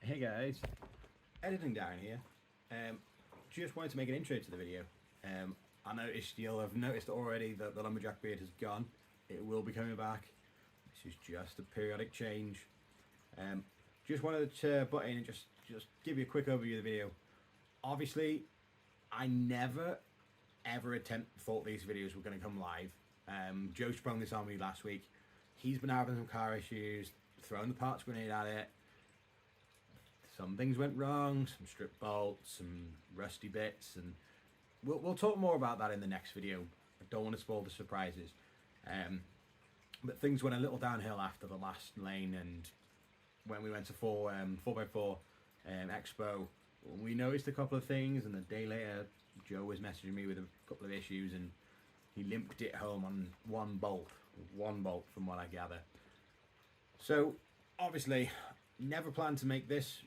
Hey guys, editing Darren here. Just wanted to make an intro to the video. I noticed you'll have noticed already that the Lumberjack beard has gone. It will be coming back. This is just a periodic change. Just wanted to butt in and just give you a quick overview of the video. Obviously, I never ever thought these videos were going to come live. Joe sprung this on me last week. He's been having some car issues, throwing the parts grenade at it. Some things went wrong, some strip bolts, some rusty bits, and we'll talk more about that in the next video. I don't want to spoil the surprises. But things went a little downhill after the last lane, and when we went to 4x4 Expo, we noticed a couple of things, and a day later Joe was messaging me with a couple of issues, and he limped it home on one bolt from what I gather. So obviously never planned to make this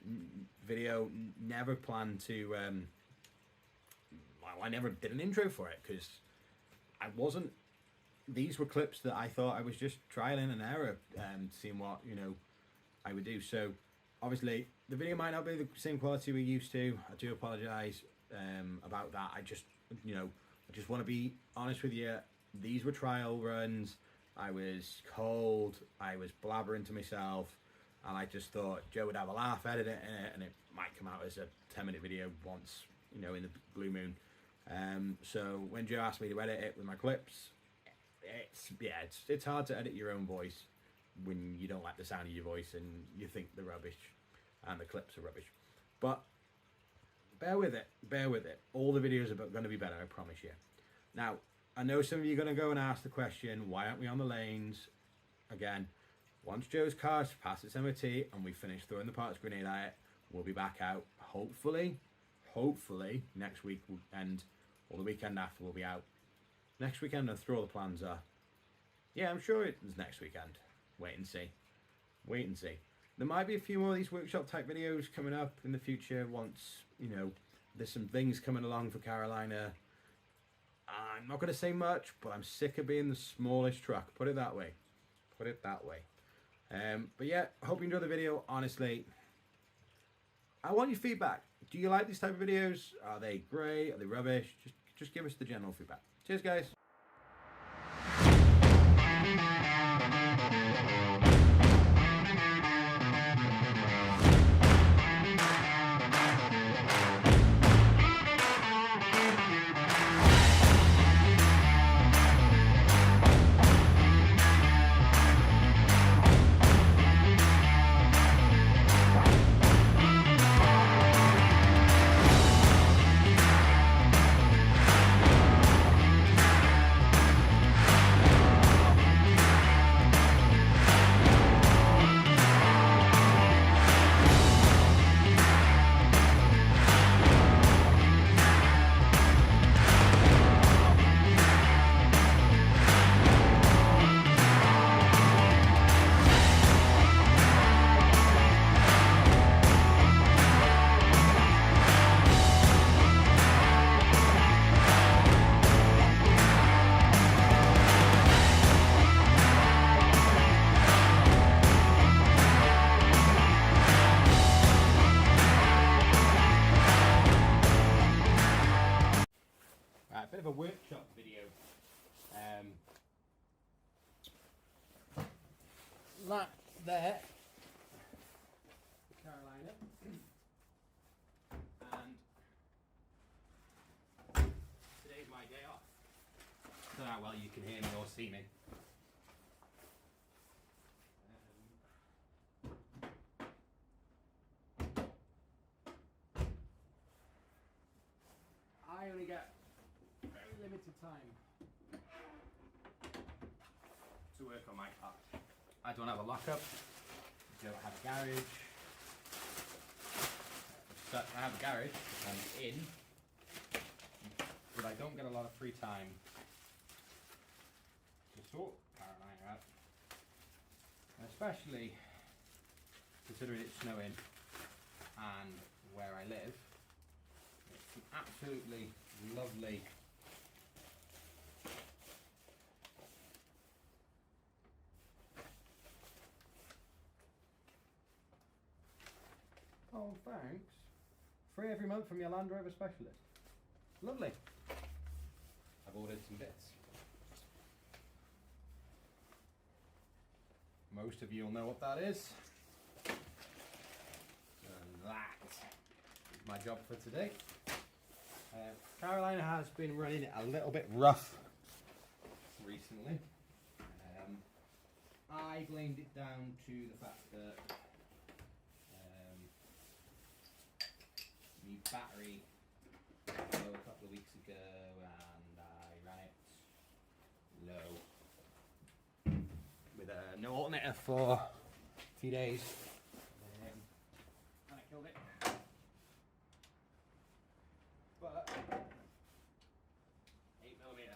video, never planned to I never did an intro for it because these were clips that I thought I was just trialing and error and seeing what I would do. So obviously the video might not be the same quality we're used to. I do apologize about that. I just want to be honest with you. These were trial runs. I was cold, I was blabbering to myself, and I just thought Joe would have a laugh, edit it, and it might come out as a 10-minute video once, in the blue moon. So when Joe asked me to edit it with my clips, it's hard to edit your own voice when you don't like the sound of your voice and you think they're rubbish and the clips are rubbish. But bear with it. All the videos are going to be better, I promise you. Now, I know some of you are going to go and ask the question, why aren't we on the lanes? Again, once Joe's car's passed its MOT and we finish throwing the parts grenade at it, we'll be back out. Hopefully next week and or the weekend after we'll be out. Next weekend, after all the plans are. Yeah, I'm sure it's next weekend. Wait and see. There might be a few more of these workshop type videos coming up in the future once, there's some things coming along for Carolina. I'm not going to say much, but I'm sick of being the smallest truck. Put it that way. But yeah, I hope you enjoyed the video. Honestly, I want your feedback. Do you like these type of videos? Are they great? Are they rubbish? Just give us the general feedback. Cheers, guys. Bit of a workshop video. That there, Carolina, and today's my day off. Don't know how well you can hear me or see me. I only get very limited time to work on my car. I don't have a lockup, don't have a garage. So I have a garage, I'm in, but I don't get a lot of free time to sort Carolina out. And especially considering it's snowing and where I live, it's an absolutely lovely Oh, thanks. Free every month from your Land Rover specialist. Lovely. I've ordered some bits. Most of you will know what that is. And that is my job for today. Carolina has been running it a little bit rough recently. I blamed it down to the fact that the battery low a couple of weeks ago and I ran it low with no alternator for a few days and I killed it. But 8mm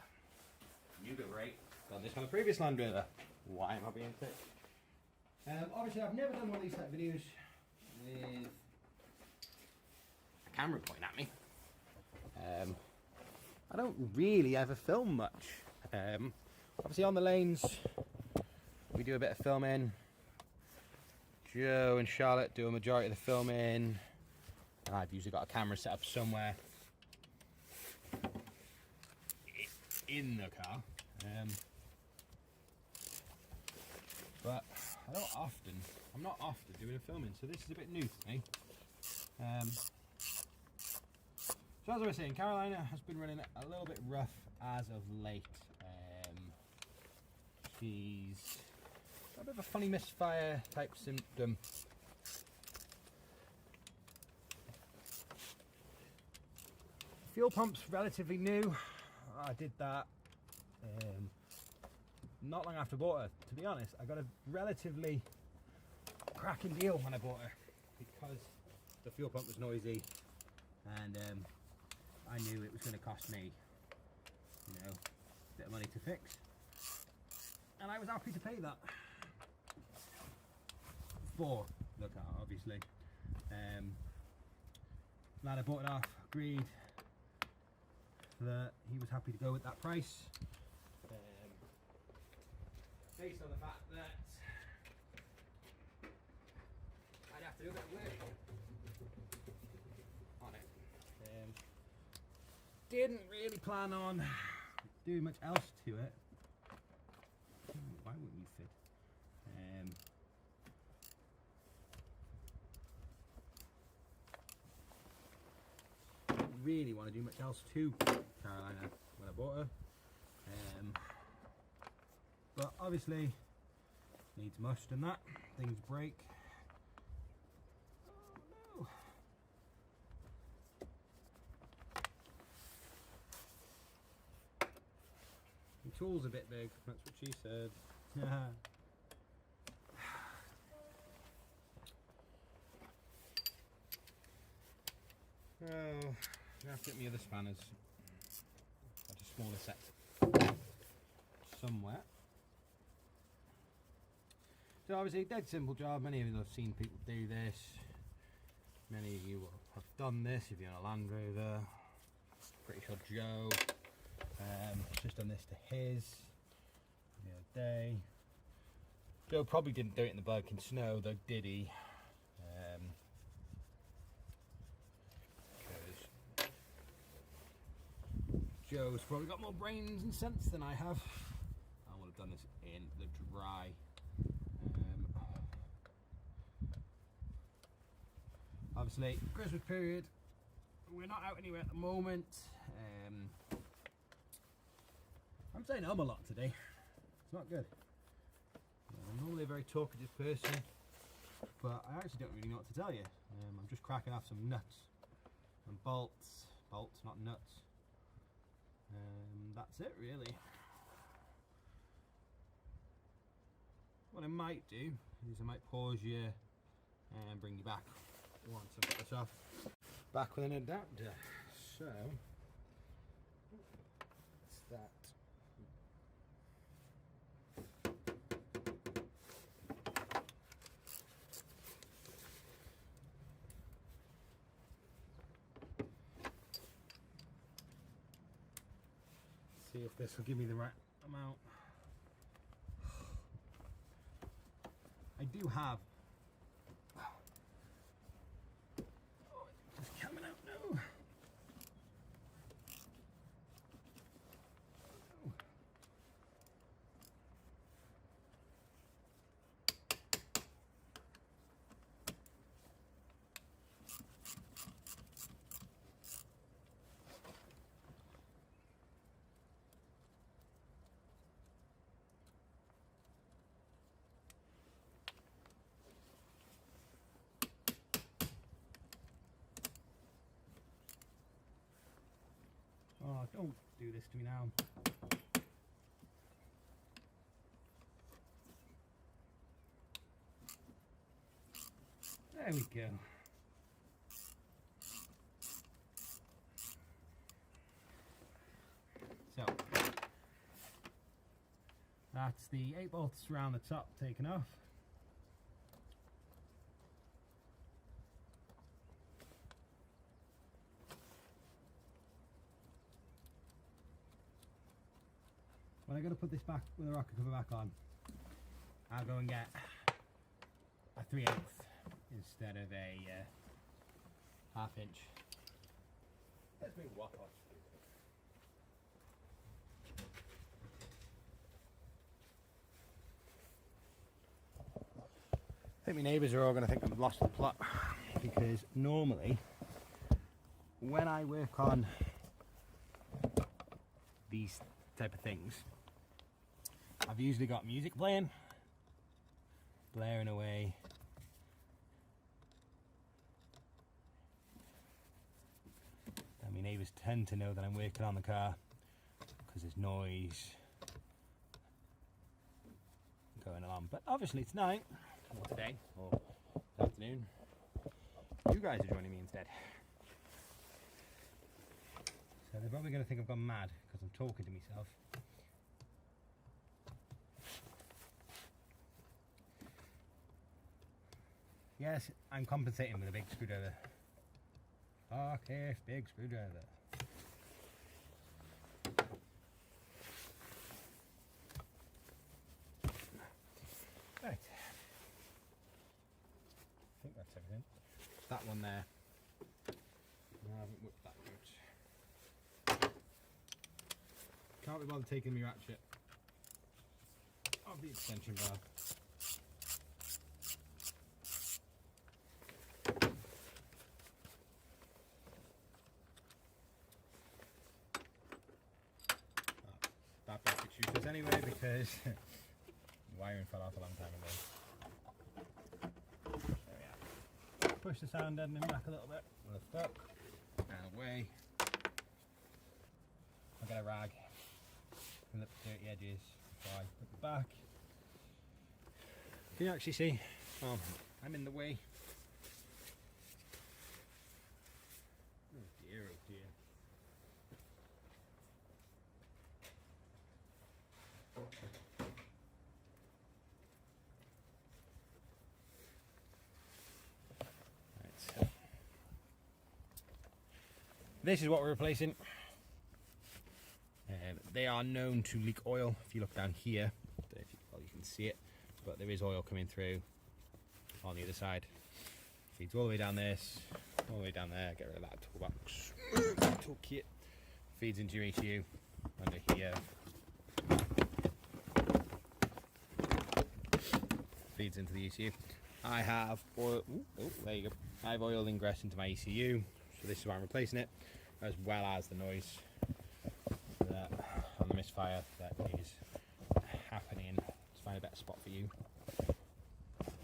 Nuga rate. Got this on a previous Land Rover. Why am I being thick? Obviously I've never done one of these type of videos with a camera pointing at me. I don't really ever film much. Obviously on the lanes we do a bit of filming. Joe and Charlotte do a majority of the filming. And I've usually got a camera set up somewhere in the car. But I'm not often doing a filming, so this is a bit new for me. So as I was saying, Carolina has been running a little bit rough as of late. She's got a bit of a funny misfire type symptom. Fuel pump's relatively new. I did that not long after I bought her. To be honest, I got a relatively cracking deal when I bought her because the fuel pump was noisy and I knew it was going to cost me, you know, a bit of money to fix, and I was happy to pay that for the car, obviously. Lad I bought it off agreed that he was happy to go with that price, based on the fact that I'd have to do a bit of work on it. Didn't really plan on doing much else to it. Why wouldn't you fit? Didn't really want to do much else to Carolina when I bought her. But obviously needs must and that. Things break. Oh no. The tool's a bit big, that's what she said. Oh, I have to get me other spanners. Got a smaller set somewhere. So obviously, dead simple job. Many of you have seen people do this. Many of you will have done this if you're on a Land Rover. Pretty sure Joe just done this to his the other day. Joe probably didn't do it in the bike and snow, though, did he? Joe's probably got more brains and sense than I have. I would have done this in the dry. Obviously, Christmas period, we're not out anywhere at the moment. I'm saying a lot today. It's not good. I'm normally a very talkative person, but I actually don't really know what to tell you. I'm just cracking off some nuts and bolts, not nuts. That's it really. What I might do is I might pause you and bring you back once I've got this off. Back with an adapter. So that's that. See if this will give me the right amount. I do have Don't do this to me now. There we go. So that's the 8 bolts around the top taken off. When I go to put this back with the rocker cover back on, I'll go and get a 3/8 instead of a 1/2 inch. Let's move the water off. I think my neighbours are all going to think I've lost the plot, because normally when I work on these type of things, I've usually got music playing, blaring away. And my neighbours tend to know that I'm working on the car because there's noise going along. But obviously it's night, or today, or this afternoon. You guys are joining me instead. So they're probably going to think I've gone mad because I'm talking to myself. Yes, I'm compensating with a big screwdriver. Fuck if big screwdriver. Right. I think that's everything. That one there. I haven't whipped that out. Can't be bothered taking my ratchet of the extension bar. That basic's useless anyway because the wiring fell off a long time ago. There we are. Push the sound deadening back a little bit. Lift up and away. I'll get a rag, clean up the dirty edges before I put it back. Can you actually see? Oh, I'm in the way. Oh dear, oh dear. Right, so this is what we're replacing. They are known to leak oil. If you look down here, well, you can see it, but there is oil coming through on the other side. Feeds all the way down this, all the way down there. Get rid of that toolbox, toolkit. Feeds into your ECU under here. Feeds into the ECU. I have oil. Oh, there you go. I have oil ingress into my ECU, so this is why I'm replacing it, as well as the noise on the misfire that is happening. Let's find a better spot for you.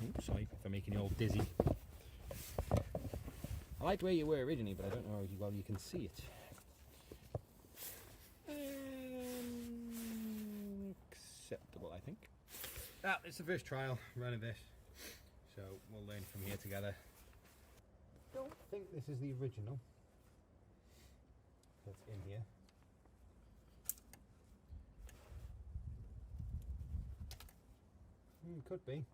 Oops, sorry if I'm making you all dizzy. I liked where you were originally, but I don't know how well you can see it. Acceptable, I think. It's the first trial running this, so we'll learn from here together. Don't think this is the original that's in here. Could be.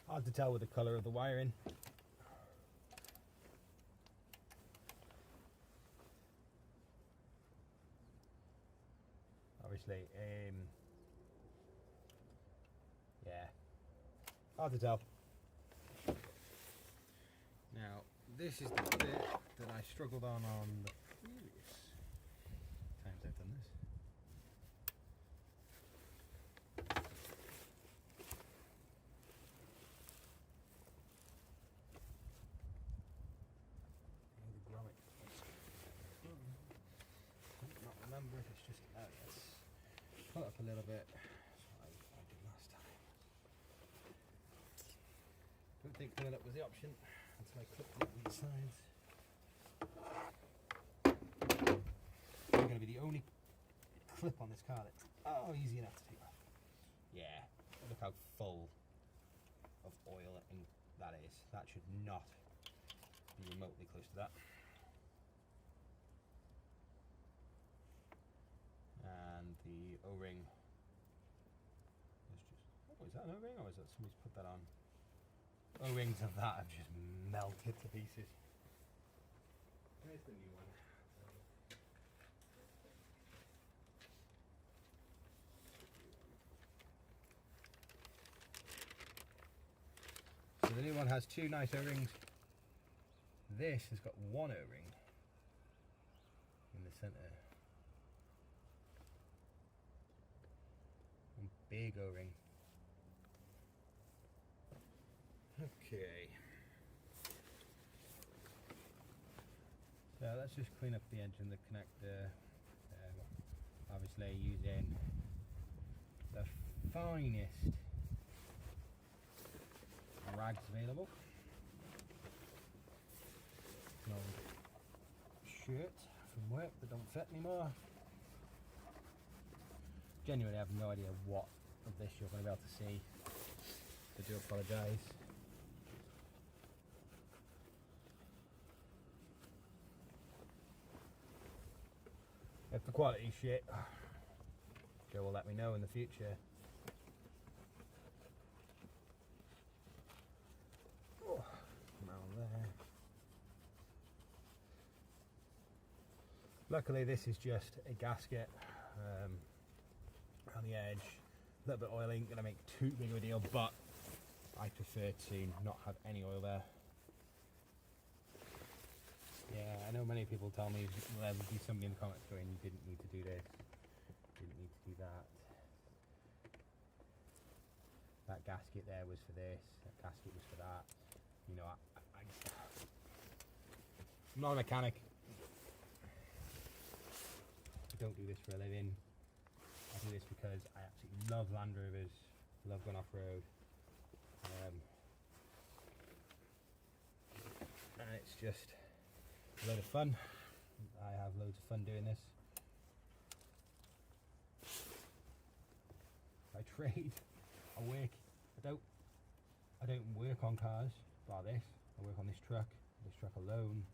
Hard to tell with the colour of the wiring. Obviously, yeah, hard to tell. Now, this is the bit that I struggled on the previous times I've done this. Remember if it's just yes. Pull it up a little bit. That's what I did last time. Don't think pulling up was the option until I clipped it on the sides. only clip on this car that's easy enough to take off. Yeah, look how full of oil and that is. That should not be remotely close to that. And the O-ring is just, oh, is that an O-ring or is that somebody's put that on? O-rings of that have just melted to pieces. There's the new one. So the new one has two nice O-rings. This has got one O-ring in the centre. One big O-ring. Okay. So let's just clean up the edge and the connector. Obviously using the finest rags available. An old shirt from work that don't fit anymore. Genuinely, I have no idea what of this you're going to be able to see. I do apologise. If the quality's shit, Joe will let me know in the future. Oh, around there. Luckily this is just a gasket around the edge. A little bit of oil ain't going to make too big of a deal, but I prefer to not have any oil there. Yeah, I know many people tell me there would be somebody in the comments going, you didn't need to do this, you didn't need to do that. That gasket there was for this, that gasket was for that. You know, I'm not a mechanic. I don't do this for a living. I do this because I absolutely love Land Rovers, love going off-road. And it's just a load of fun. I have loads of fun doing this. I trade, I work, I don't work on cars, bar this. I work on this truck alone,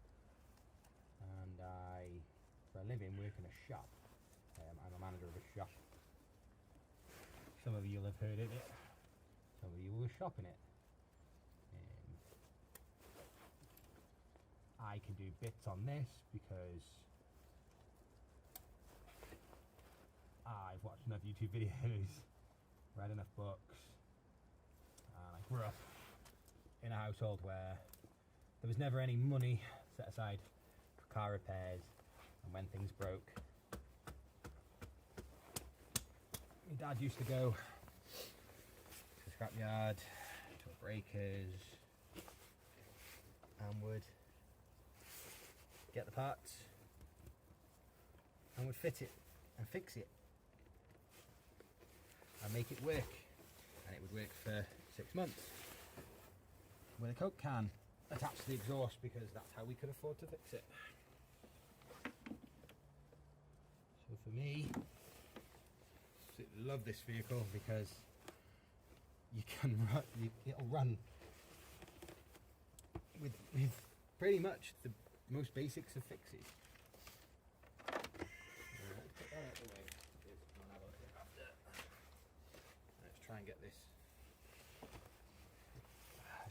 and I, for a living, work in a shop. I'm a manager of a shop. Some of you will have heard of it, some of you will shop in it. I can do bits on this because I've watched enough YouTube videos, read enough books, and I grew up in a household where there was never any money set aside for car repairs, and when things broke, my dad used to go to the scrapyard, to a breakers, and would get the parts and would fit it and fix it and make it work, and it would work for 6 months with a Coke can attached to the exhaust, because that's how we could afford to fix it. So for me, I love this vehicle because you can run, it'll run with pretty much the most basics of fixes. Let's put that out of the way. Let's try and get this.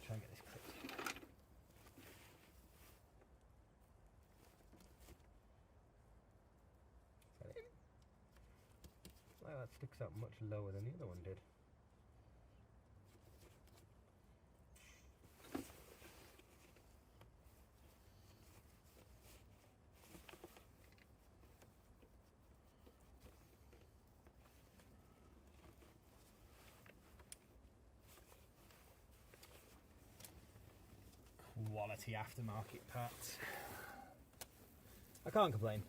Clipped. Well, that sticks out much lower than the other one did. Quality aftermarket parts. I can't complain.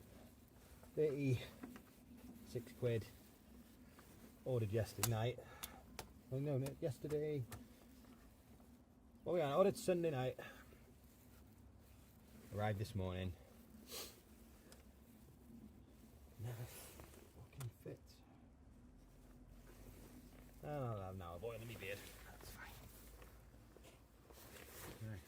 36 quid. Ordered yesterday night. Well, no, yesterday. What we on? Ordered Sunday night. Arrived this morning. Never And I'll have now a boil in my beard. That's fine. Right.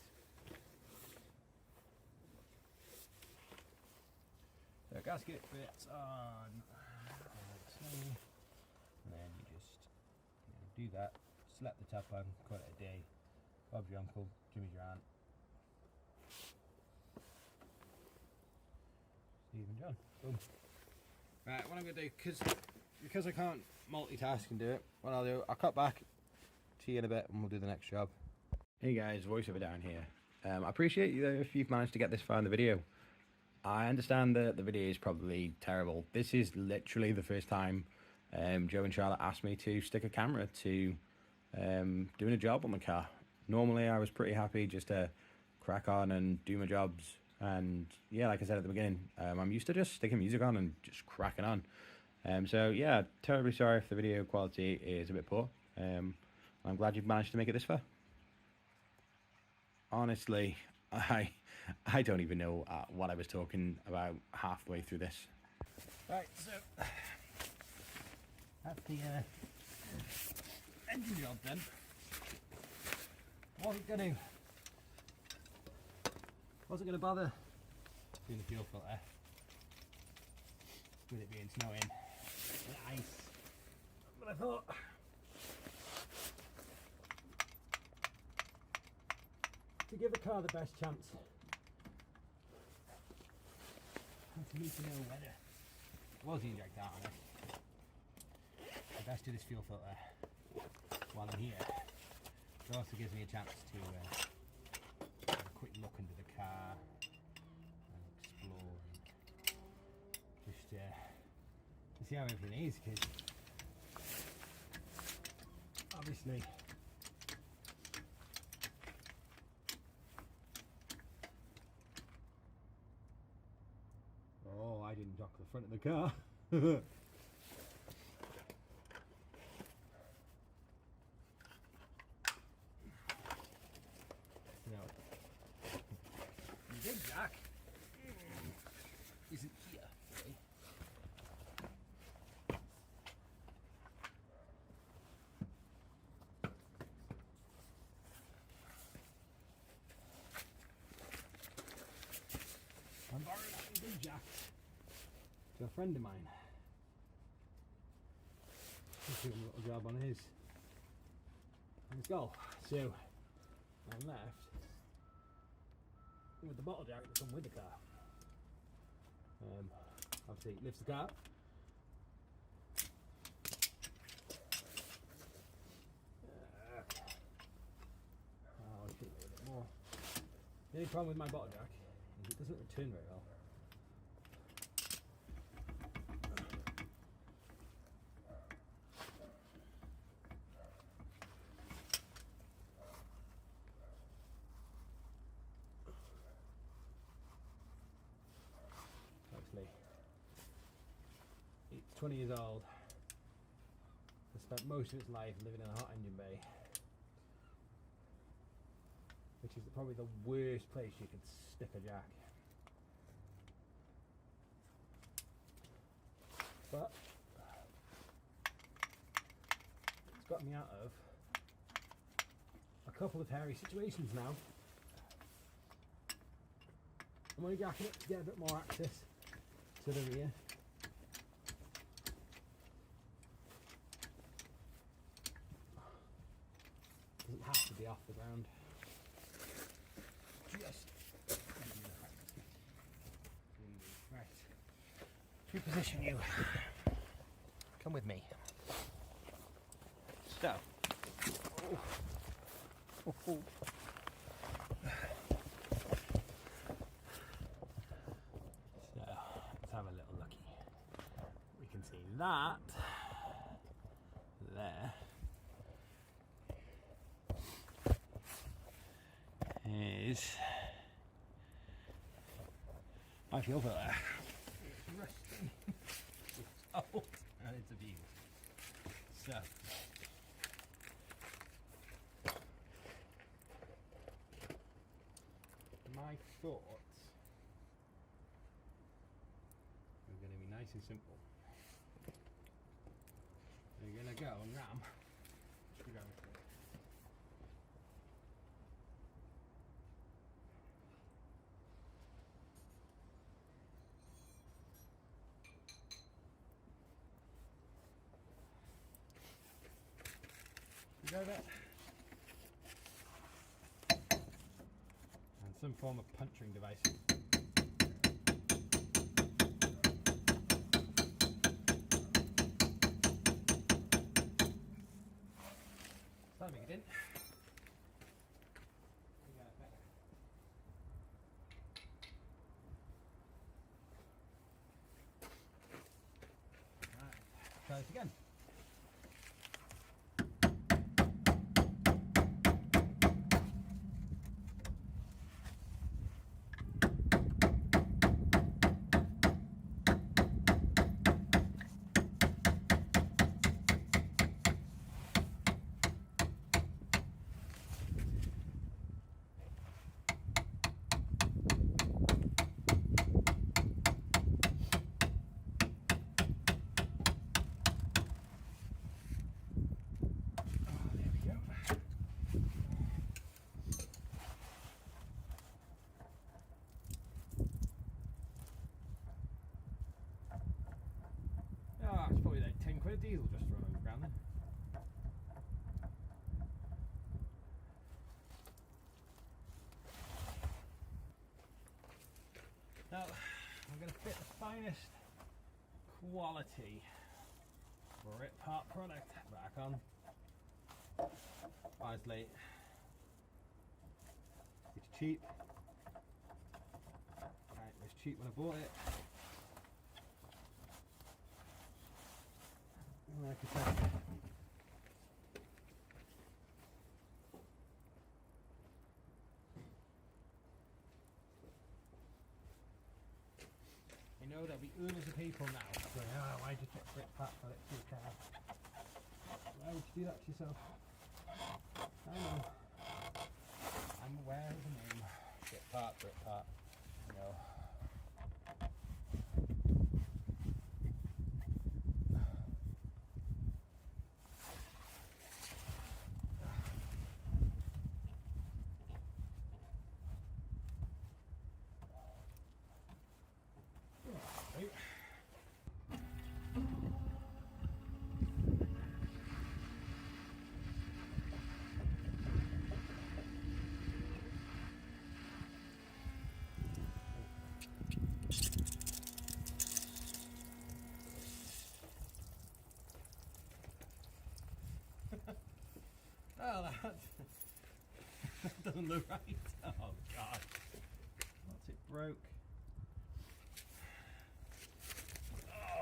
So gasket fits on like so. And then you just do that, slap the top on, call it a day. Bob's your uncle, Jimmy's your aunt. Steve and John. Boom. Right, what I'm going to do, because I can't multitask and do it, what I'll do, I'll cut back, see you in a bit, and we'll do the next job. Hey guys, voiceover down here. I appreciate you if you've managed to get this far in the video. I understand that the video is probably terrible. This is literally the first time Joe and Charlotte asked me to stick a camera to doing a job on the car. Normally I was pretty happy just to crack on and do my jobs, and yeah, like I said at the beginning, I'm used to just sticking music on and just cracking on. So yeah, terribly sorry if the video quality is a bit poor. I'm glad you've managed to make it this far. Honestly, I don't even know what I was talking about halfway through this. Right, so that's the engine job done. Wasn't gonna bother doing the fuel filter with it being snowing and ice, but I thought to give the car the best chance and for me to know whether it was the inject out on it, I best do this fuel filter while I'm here. It also gives me a chance to have a quick look into the car and explore and just to see how everything is, because obviously I didn't dock the front of the car. Big Jack isn't here, really. I'm borrowing that Big Jack to a friend of mine. He's doing a little job on his goal. So I'm left with the bottle jack that come with the car. Obviously it lifts the car. I should do a bit more. The only problem with my bottle jack is it doesn't return very well. It's 20 years old. It spent most of its life living in a hot engine bay, which is probably the worst place you could stick a jack. But it's got me out of a couple of hairy situations now. I'm only jacking it to get a bit more access to the rear. Doesn't have to be off the ground. Just right. Reposition you. Come with me. So. So let's have a little looky. We can see that there is my fuel filter. It's rusty. It's old and it's abused. So my thoughts are going to be nice and simple. We're going to go and ram go there. And some form of puncturing device. That'll make it in. Right, try this again. It's probably like 10 quid of diesel just thrown on the ground then. Now, I'm going to fit the finest quality Rip Part product back on. Honestly, it's cheap. Right, it was cheap when I bought it. Like I said, you know there'll be oodles of people now saying, oh, why'd you put Brit Pat for it to your car? Why would you do that to yourself? I know. I'm aware of the name. Brit Pat, you know. Oh, that doesn't look right. Oh God, what's it broke?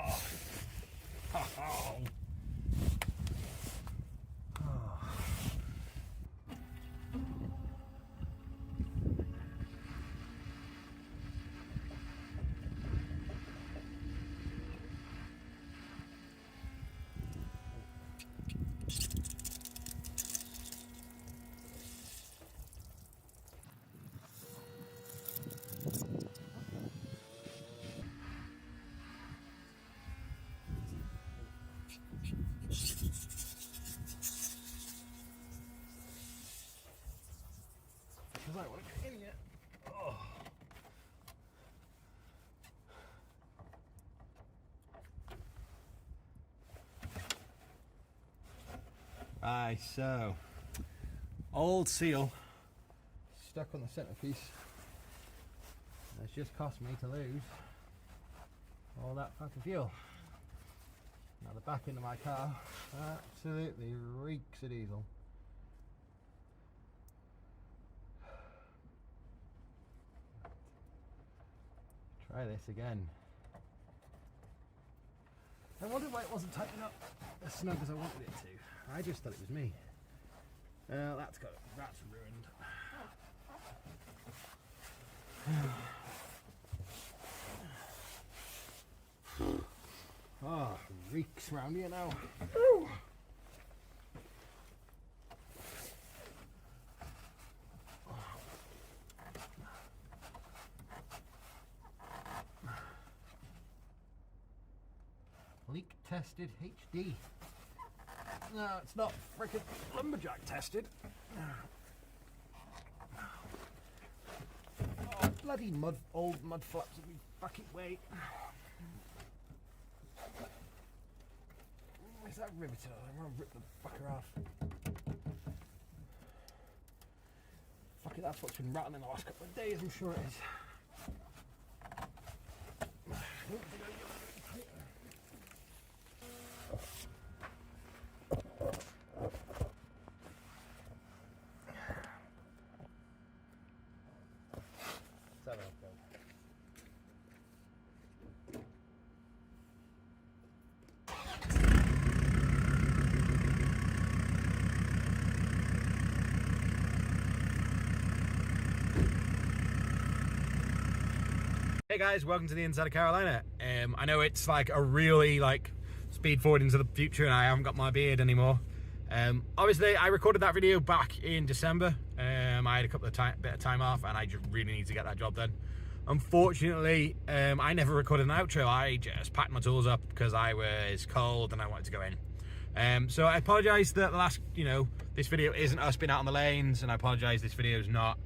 Oh. Oh. Oh. Because I want to get in yet. Oh. Aye, so old seal stuck on the centerpiece. It's just cost me to lose all that fucking fuel. Now the back end of my car absolutely reeks of diesel. Try this again. I wondered why it wasn't tightening up as snug as I wanted it to. I just thought it was me. That's ruined. Oh, reeks round here now. Leak tested HD. No, it's not frickin' Lumberjack tested. Oh, bloody old mud flaps of me fucking way. Where's that riveter? I want to rip the fucker off. because that's what's been rattling the last couple of days, I'm sure it is. Hey guys, welcome to the inside of Carolina. I know it's like a really speed forward into the future and I haven't got my beard anymore. Obviously I recorded that video back in December. I had a couple of bit of time off and I just really need to get that job done. Unfortunately, I never recorded an outro. I just packed my tools up because I was cold and I wanted to go in. So I apologise that the last, this video isn't us being out on the lanes, and I apologise this video is not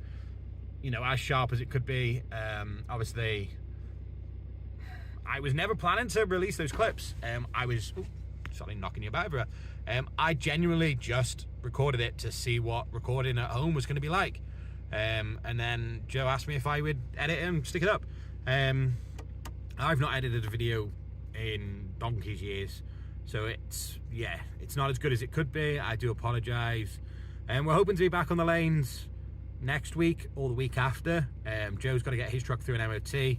as sharp as it could be. Obviously I was never planning to release those clips. I was sorry, knocking you about everywhere. I genuinely just recorded it to see what recording at home was going to be like, and then Joe asked me if I would edit it and stick it up. I've not edited a video in donkey's years, so it's not as good as it could be. I do apologise, and we're hoping to be back on the lanes next week or the week after. Joe's got to get his truck through an MOT,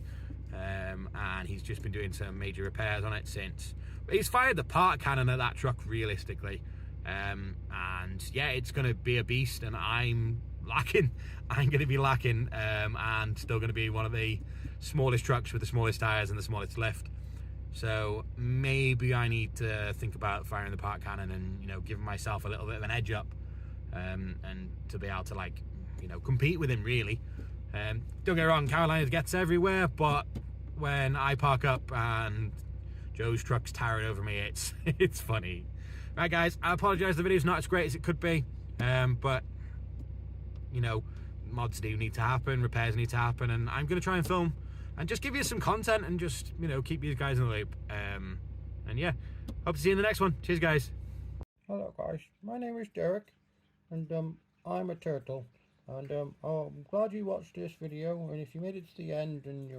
and he's just been doing some major repairs on it since. He's fired the part cannon at that truck realistically, and yeah, it's going to be a beast, and I'm going to be lacking, and still going to be one of the smallest trucks with the smallest tyres and the smallest lift. So maybe I need to think about firing the part cannon and giving myself a little bit of an edge up, and to be able to compete with him really. Don't get me wrong, Carolina gets everywhere, but when I park up and Joe's truck's towering over me, it's funny. Right guys, I apologise the video's not as great as it could be, but mods do need to happen, repairs need to happen, and I'm going to try and film and just give you some content and just keep you guys in the loop. And yeah, hope to see you in the next one. Cheers guys. Hello guys, my name is Derek, and I'm a turtle. And I'm glad you watched this video, and if you made it to the end and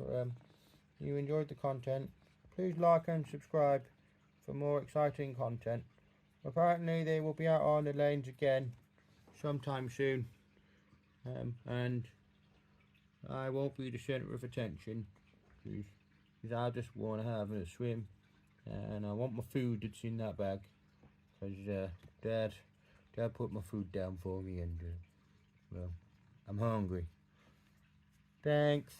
you enjoyed the content, please like and subscribe for more exciting content. Apparently they will be out on the lanes again sometime soon, and I won't be the centre of attention because I just want to have a swim, and I want my food that's in that bag, because Dad put my food down for me, and well, I'm hungry. Thanks.